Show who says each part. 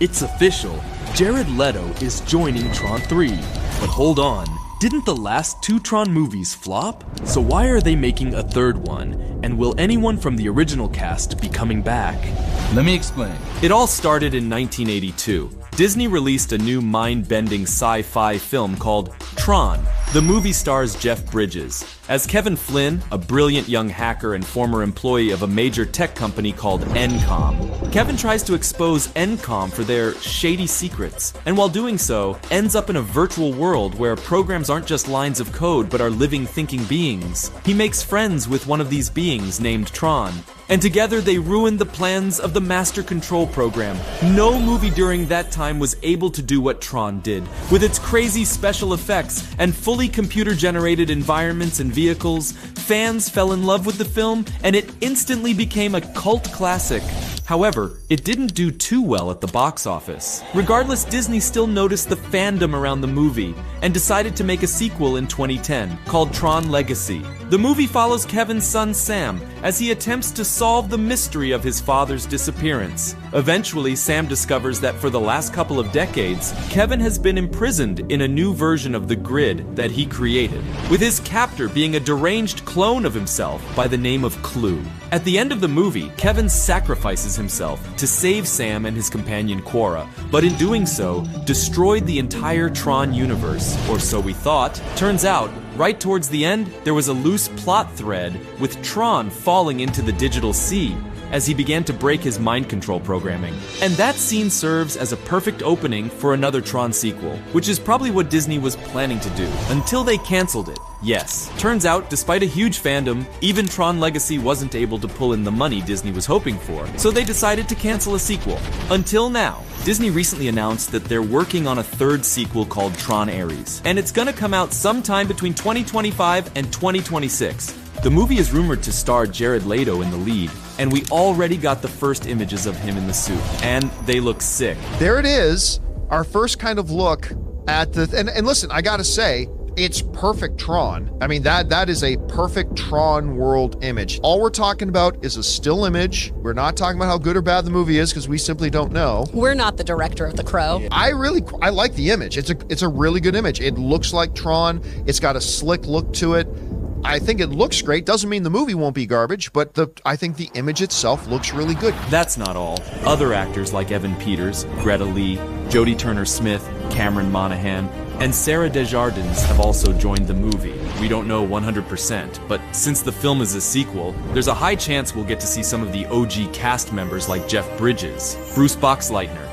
Speaker 1: It's official, Jared Leto is joining Tron 3. But hold on, didn't the last two Tron movies flop? So why are they making a third one? And will anyone from the original cast be coming back?
Speaker 2: Let me explain.
Speaker 1: It all started in 1982. Disney released a new mind-bending sci-fi film called Tron. The movie stars Jeff Bridges as Kevin Flynn, a brilliant young hacker and former employee of a major tech company called Encom. Kevin tries to expose Encom for their shady secrets, and while doing so, ends up in a virtual world where programs aren't just lines of code but are living, thinking beings. He makes friends with one of these beings named Tron, and together they ruin the plans of the Master Control Program. No movie during that time was able to do what Tron did. With its crazy special effects and fully computer-generated environments and vehicles, fans fell in love with the film, and it instantly became a cult classic. However, it didn't do too well at the box office. Regardless, Disney still noticed the fandom around the movie and decided to make a sequel in 2010 called Tron Legacy. The movie follows Kevin's son Sam as he attempts to solve the mystery of his father's disappearance. Eventually, Sam discovers that for the last couple of decades, Kevin has been imprisoned in a new version of the grid that he created, with his captor being a deranged clone of himself by the name of Clue. At the end of the movie, Kevin sacrifices himself to save Sam and his companion Quora, but in doing so, destroyed the entire Tron universe, or so we thought. Turns out, right towards the end, there was a loose plot thread with Tron falling into the digital sea as he began to break his mind control programming. And that scene serves as a perfect opening for another Tron sequel, which is probably what Disney was planning to do, until they canceled it. Yes, turns out, despite a huge fandom, even Tron Legacy wasn't able to pull in the money Disney was hoping for, so they decided to cancel a sequel. Until now. Disney recently announced that they're working on a third sequel called Tron Ares, and it's gonna come out sometime between 2025 and 2026. The movie is rumored to star Jared Leto in the lead, and we already got the first images of him in the suit, and they look sick.
Speaker 3: There it is, our first kind of look at the, and listen, I gotta say, it's perfect Tron. I mean, that is a perfect Tron world image. All we're talking about is a still image. We're not talking about how good or bad the movie is because we simply don't know.
Speaker 4: We're not the director of The Crow.
Speaker 3: I like the image. It's a really good image. It looks like Tron. It's got a slick look to it. I think it looks great. Doesn't mean the movie won't be garbage, but I think the image itself looks really good.
Speaker 1: That's not all. Other actors like Evan Peters, Greta Lee, Jodie Turner-Smith, Cameron Monaghan, and Sarah Desjardins have also joined the movie. We don't know 100%, but since the film is a sequel, there's a high chance we'll get to see some of the OG cast members like Jeff Bridges, Bruce Boxleitner,